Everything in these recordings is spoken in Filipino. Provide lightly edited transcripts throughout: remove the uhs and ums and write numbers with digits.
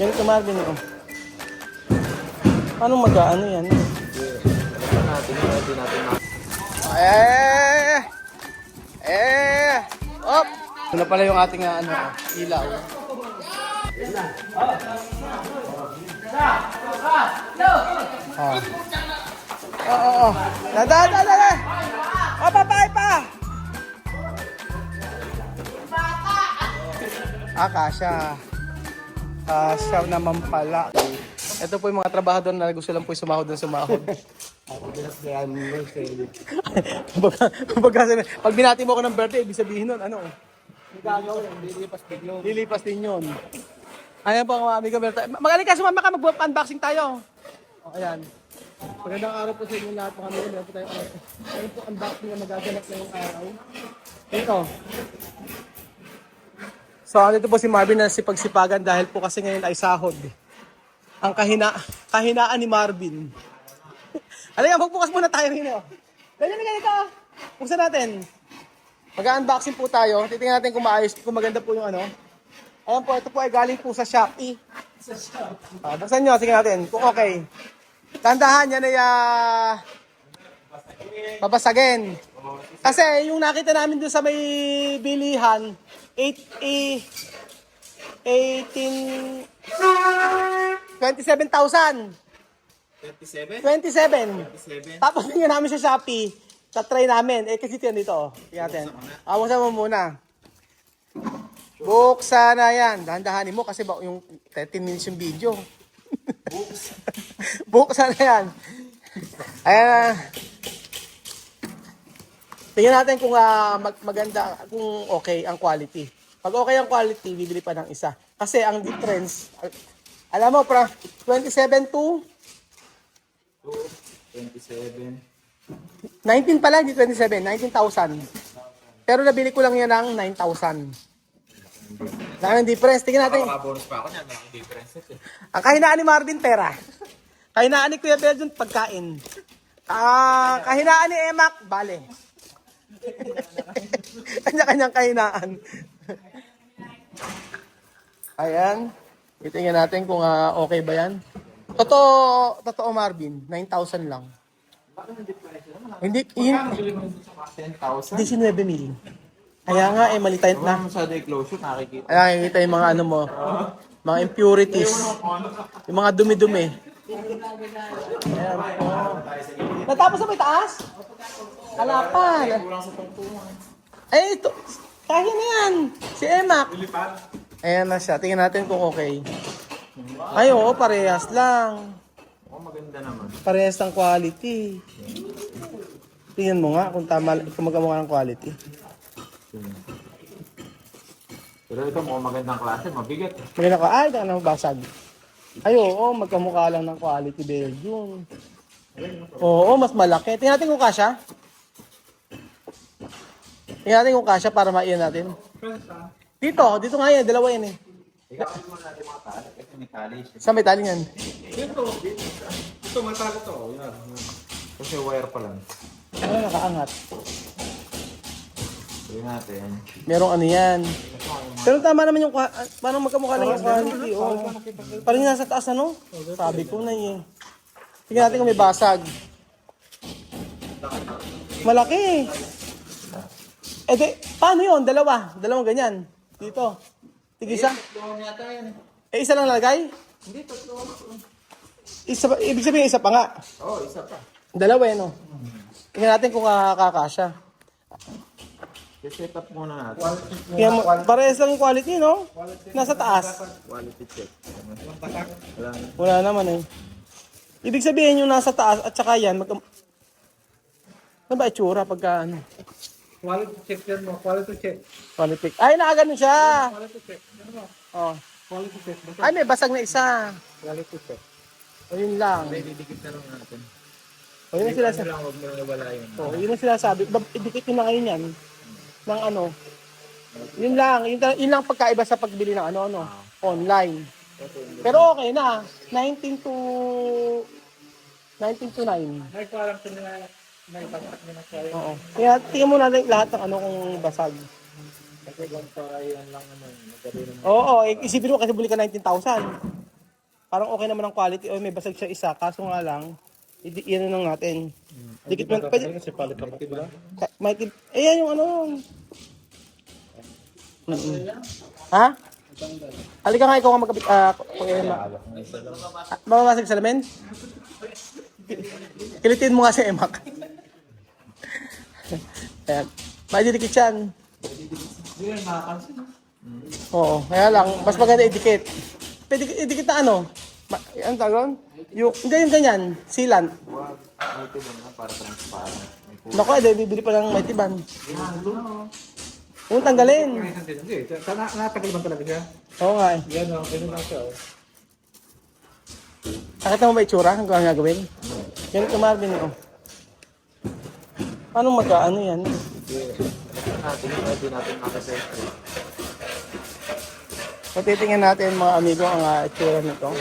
Ganito Marvin oh. Paano mag-ano yan? Op! Ito na pala yung ating ano, ilaw. Oh. Oo. Dada. Oh, papay pa. Kasya. Kasya naman pala. Ito po yung mga trabahador na gusto lang po yung sumahod ng sumahod. Pag binati mo ako ng birthday, ibig sabihin nun, ano? Lilipas din yun. Ayan po mga amigo birthday. Magaling ka, sumama ka, mag-unboxing tayo. O, ayan. Magandang araw po sa inyo lahat mga amigo. Meron po tayo. Ayan po, unboxing na magaganap na yung araw. Ito. So, dito po si Marvin na sipagsipagan dahil po kasi ngayon ay sahod. Ang kahinaan ni Marvin. Alam nga, magbukas muna tayo rin. Ganito. Buksan natin. Mag-unboxing po tayo. Titingnan natin kung maayos, kung maganda po yung ano. Ayan po, ito po ay galing po sa Shopee. Buksan nyo, sige natin. Kung okay. Tandahan, yan ay babasagin. Kasi yung nakita namin doon sa may bilihan, 27,000. 27? Tapos tingnan namin sa Shopee. Tatry namin. Kasi ito yan dito. Tingnan natin. Buksan mo muna. Buksan na yan. Dahan-dahanin mo kasi yung 13 minutes yung video. Buksan na yan. Ayan. Tingnan natin kung maganda, kung okay ang quality. Pag okay ang quality, bibili pa ng isa. Kasi ang difference, alam mo, 27 to 27. 19 pala, hindi 27, 19,000. Pero nabili ko lang yan ng 9,000. Daming difference. Tingnan natin. Bonus pa ako niyan, malaking difference eh. Ang kahinaan ni Marvin, pera. Kahinaan ni Kuya Belgian, pagkain. Kahinaan ni Emak, bale. Kanya-kanyang kahinaan. Ayan. Itingnan natin kung okay ba yan. Totoo Marvin, 9,000 lang. Hindi, 10,000? 19,000. Kaya nga, malitain na. Masyado i-close yun, nakikita. Ayan, nakikita yung mga ano mo. Mga impurities. Yung mga dumi-dumi. Ayan po. Natapos na may taas? Kalapan. Ay, ito. Kaya na yan. Si Emak. Ayan na siya. Tingnan natin kung okay. Ay, oo, parehas lang. Maganda naman. Parehas ng quality. Tingnan mo nga kung tama, kung magkamukha ng quality. Pero ito mukhang magandang klase, mabigat. Maganda ka, ay, ito na basag. Ay, oo, magkamukha lang ng quality Belgium. Oo, mas malaki. Tingnan natin kung kasya. Tingnan natin kung kasya para maiyan natin. Dito nga yan, dalawa yan eh. Ikakit mo natin mga tali, kasi may tali siya. Saan may tali yan? Ito, matalo to. Yan. Kasi wire pa lang. Ano, nakaangat. Sabi natin. Merong ano yan. Pero tama naman yung, parang magkamukha lang yung quality. Oh. Parang nasa taas ano? Sabi ko na eh. Tingnan natin kung may basag. Malaki. Eh di, paano yun? Dalawang ganyan. Dito. Tig-isa. Isa lang nalagay? Hindi, tatlo. Ibig sabihin isa pa nga. Oo, isa pa. Dalawa eh, no? Tingnan natin kung kakasya. I-set up muna natin. Kaya parehas lang yung quality, no? Nasa taas. Quality check. Wala naman eh. Ibig sabihin yung nasa taas at saka yan, ano ba itsura pagka ano? Quality check yan mo, quality check. Quality. Ay, nakaganon siya. Quality check. Ano mo? Oh. Quality check. Ay, may basag na isa. Quality check. O, yun lang. Didikit na lang natin. O, yun ang sila Lang, huwag mo na nawala yun. O, yun ang sinasabi. Idikit nyo na ngayon yan. Ng ano. Yun lang. Yun lang pagkaiba sa pagbili ng ano. Online. Pero okay na. 19 to 9. May parang may batak na nasaya. Oo. Kaya tingnan mo natin lahat ng ano kung basag. Kasi lang pa yan lang naman. Magkari naman. Oo, isipin mo kasi buli ka 19,000. parang okay naman ang quality. O may basag siya isa, kaso nga lang, yan lang natin. Dikit mo, pwede, Kasi palit ka ba? may tip, ayan yung ano. Ha? Halika nga, ikaw nga magkabit, mababasag sa lamin? Kilitin mo nga si Emak. Ayan, may didikit yan. Oo, kaya lang, mas maganda idikit. Pwede idikit na ano? Ang tawag? Hindi yung ganyan, sealant. Naku, bibili pa ng may tiban. Huwag tanggalin. Hindi, natagal man talaga siya. Oo nga eh. Yan o, ganun lang siya o. Nakita mo ba itsura? Ang gagawin? Yan ito Marvin oh. Anong magkaano yan? Hindi natin makasay. Patitingnan natin mga amigo ang itsura nito.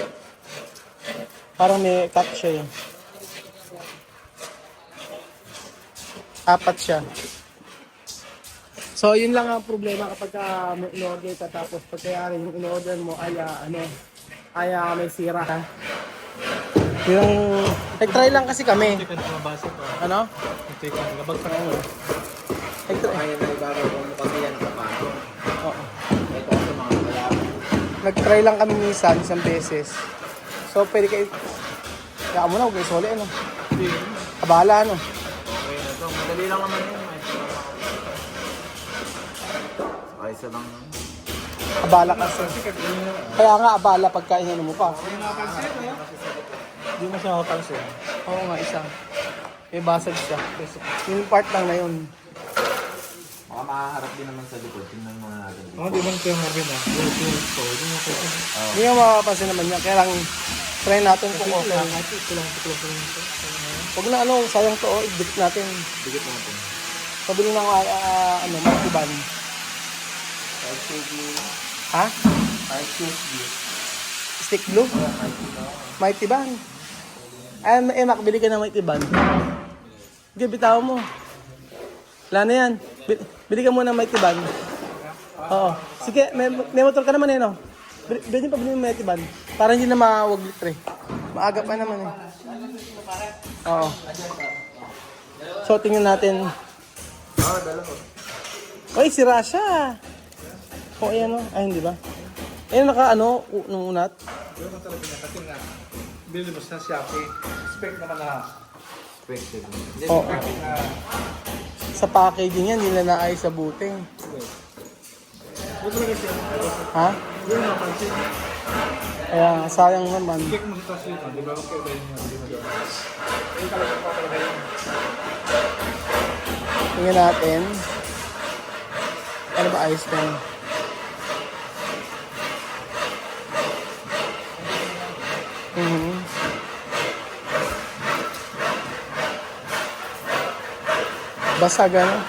Parang may cut siya eh. Apat siya. So yun lang ang problema kapag may in-order ka tapos pagkayari yung in-order mo ay may sira ka. Yung nag-try lang kasi kami. Hindi ka mabasa pa. Ano? Hindi ka nagabagsak mo. Nag-try. Kaya na ibabaw kung mukha yan nakapato. Oo. Ito kasi mga kalaban. Nag-try lang kami minsan, isang beses. So pwede kayo, kaya mo na, huwag kayo soli, ano? Abala, ano? Okay na to. Madali lang naman yun. Ayos lang. Abala kasi. Kaya nga, abala pagka inano mo pa. Hindi mo siya makapansin. Oo nga, isa. May basag siya. Yung part lang na yun. Baka makaharap din naman sa likod. Tingnan muna natin. Mga di man kayo Marvin ah. Hindi nga makapansin naman niya. Kaya lang, try natin kung okay. Huwag na ano, sayang to, i-dikit natin. Dikit natin. Pabili ng magkuban. 5 kg. Ha? 5 kg. Stick glue? May tiban. Ay, Emak, bili ka ng may tiban. Sige, bitawan mo. Wala na yan. Bili ka muna ng may tiban. Oo. Sige, may motor ka naman eh, no? Bili pa bili ng may tiban. Para hindi na mawag litre. Maaga pa naman eh. Oo. So, tingnan natin. Oy, sira siya. O, ayan o. Ay, hindi ba? Ayan, naka ano, nung unat. Ganun man talaga niya. Kasi nga, bili mo sa Shopee. Spec naman na. Expected. Oo. Spec na. Sa packaging yan, hindi na naayos sa buting. Ganun talaga siya. Ha? Ganun napansin. Kaya sayang naman. Check mo sa taas yun. Di ba? Kaya ba yun yung hindi mo doon? Tingnan natin. Ano ba ayos na yun? Basag ano?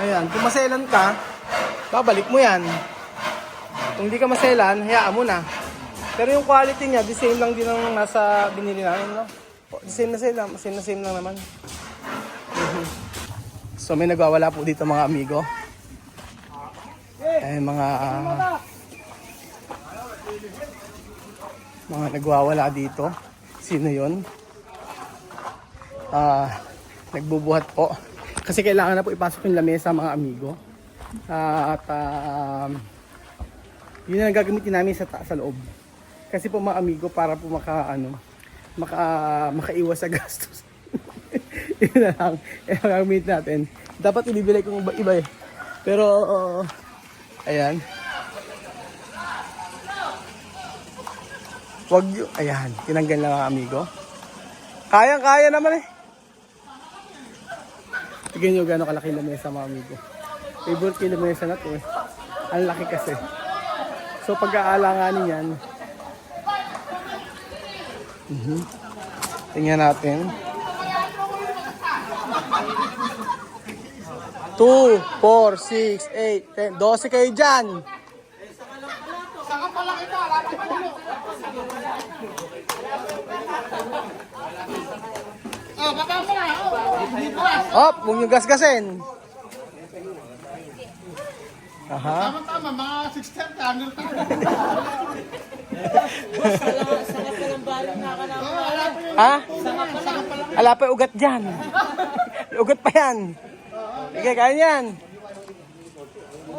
Ayan, kung maselan ka, babalik mo yan. Kung hindi ka maselan, hayaan mo na. Pero yung quality niya, the same lang din ang nasa binili namin, no? The same na same lang naman. So may nagwawala po dito mga amigo. Mga nagwawala dito. Sino yun? Nagbubuhat po. Kasi kailangan na po ipasok yung lamesa mga amigo. Yun ang gagamitin namin sa loob. Kasi po mga amigo para po makaiwas sa gastos. Yun na lang. Ang gagamitin natin. Dapat ibibili kong iba eh. Pero ayan. Ayan, tinanggal na mga amigo. Kaya naman eh. Tignan nyo gano'ng kalaki na mesa mga amigo. Favorite kilo mesa na to eh. Ang laki kasi. So pag-aalanganin yan. Tingnan natin. 2, 4, 6, 8, 10. 12 kayo dyan. Op, huwag nyo gasgasin. Aha. Tama, mga 610 ka. Ha? Ala pa yung ugat dyan. May ugat pa yan. Sige, kaya yan.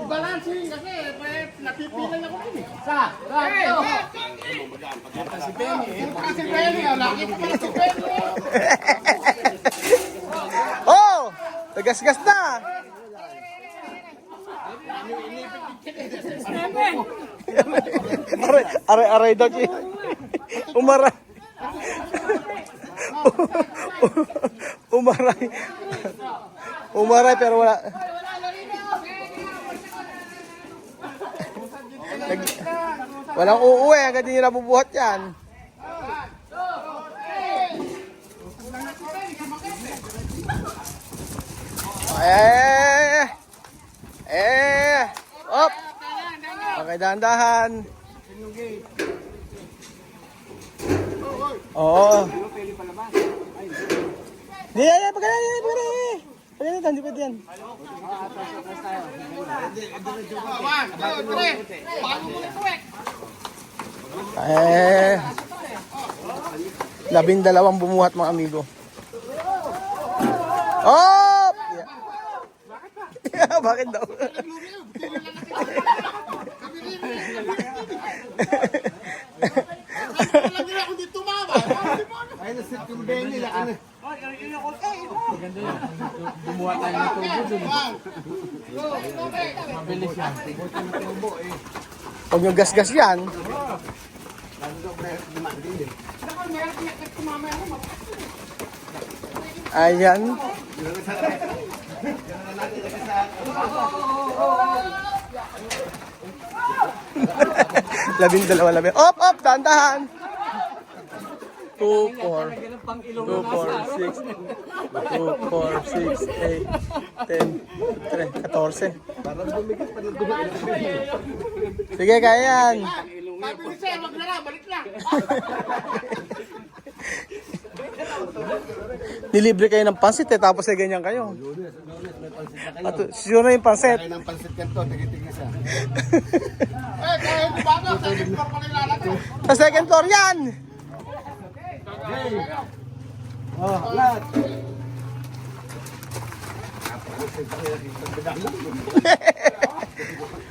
Balancing kasi, napipilan ako din eh. Si Benny, nakita ko na si Benny. Oh! Tagas-gas na! Aray daw, Chi. Umaray. Umaray. Umaray pero wala. Walang uuwi, agad hindi nabubuhat yan. Op! Okay, dahan-dahan. Oo. Hindi, pagkala, hindi pwede yan. Eh, 12 bumuhat mga amigo. Oh! Yeah. Bakit daw? Ay, nasit yung Benny, laki na. Huwag yung gas-gas yan. Ayan. Labing-dalawa. Op! Dahan-dahan. 2, 4, 6, 8, 10, 14. Sige, kaya yan. Wag na lang, balik na. Nilibre kayo ng pansit tapos ay ganyan kayo. At sure na yung pansit. Kaya ng pansit ka to, tigitig siya. Kaya hindi ba ito? Sa second floor pa nilalagay. Sa second floor yan! Oh, lahat.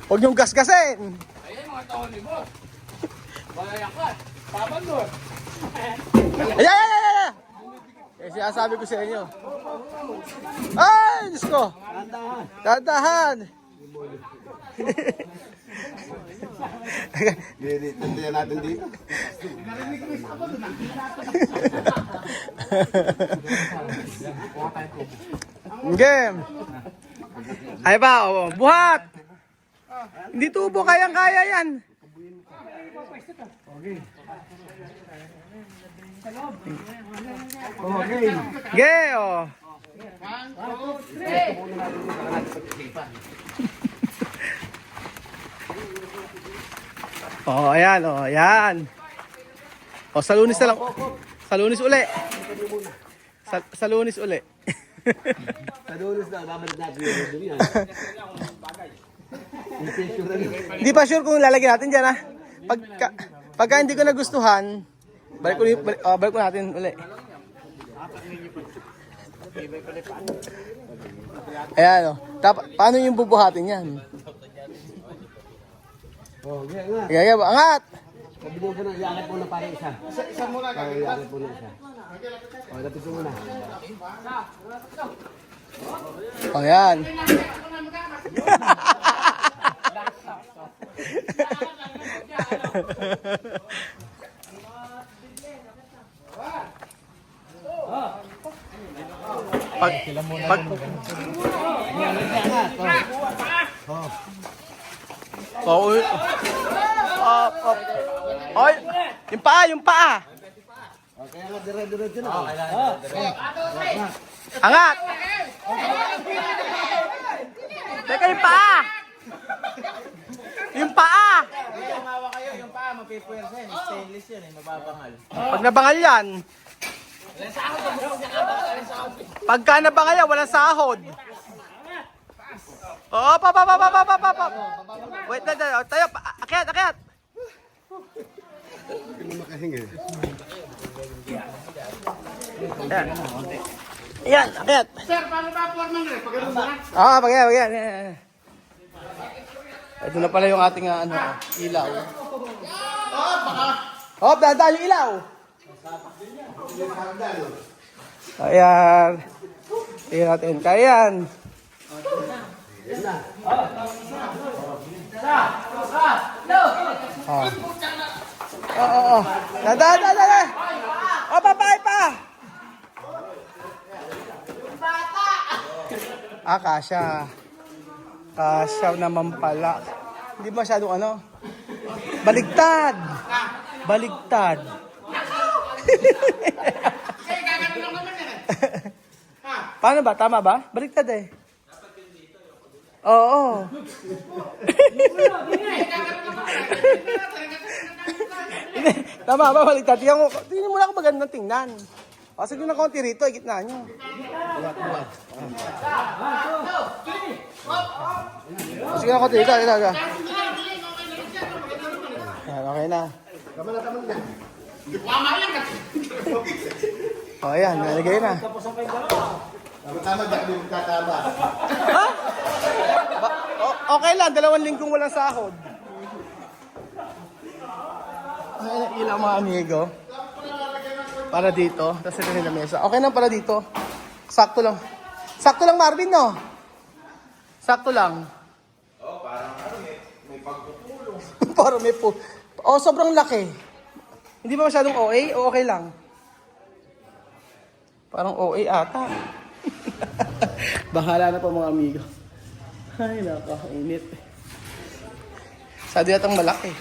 Huwag niyong gas-gasin. Ayan mga taon ni boss. Bayakat. Taban doon. Ay! Eh, sinasabi ko sa inyo. Ay, Diyos ko. Dahan-dahan. Tantayan natin dito. Game. Ay ba, oh, buhat. Hindi tubo, kayang-kaya yan. Okay. Ge, oh. Oh, ayan, oh, ayan. Oh, sa Lunes na lang. Sa Lunes uli. Sa Lunes uli. Sa Lunes na, babalik natin yung yan. Hindi pa sure kung lalagyan natin dyan, ha? Pagka hindi ko nagustuhan, balik ko natin uli. Ayan, oh. Paano yung bubuhatin yan? Oh, nga. Gaya, angat! Sabihin ko na, iangat mo na para isa. Isa muna ka. Iangat mo na isa. Oh, lapit mo muna. Oh, yan. Pag oh, oy, yung paa. Okay, nga, dire-diretso na. Angat. Teka, yung paa. Yung paa. Tumawa kayo, yung paa mapipuwersa yan. Stainless yan eh, mababangal. Pag nabangal yan. Pagka nabangal yan, walang sahod. Oh, pa. Wait, tayo, akyat. na makahinga. Ayan. Ayan, akyat. Sir, paano ba forman rin? Pag ganun ba? Pag yan. Ito na pala yung ating ilaw. Dadaan yung ilaw. Ayan. Tingnan natin. Kaya yan. Oo. Dadaan. Papay pa. Kasya. Kasya naman pala. Hindi masyadong Baligtad. Eh, gagano lang naman yan. Paano ba? Tama ba? Baligtad eh. Oo. Hindi. Tama ba? Baligtad. Tingnan mo lang kung magandang tingnan. Kasi doon na konti rito, gitna nyo. Sige na konti rito. Ayan, okay na. Tama na. Tama yan kasi. Ayan, nalagay na. Tama dyan yung kakaba. Ha? Okay lang, 2 linggong walang sahod. Ay, ilang mga amigo. Para dito. Tapos ito nila mesa. Okay lang para dito. Sakto lang. Sakto lang, Marvin, no? Sakto lang. May pagpupulong. Parang may po. Sobrang laki. Hindi ba masyadong OA o okay lang? Parang OA ata. Bahala na po mga amigo. Ay, nakakainit. Sado yatang malaki.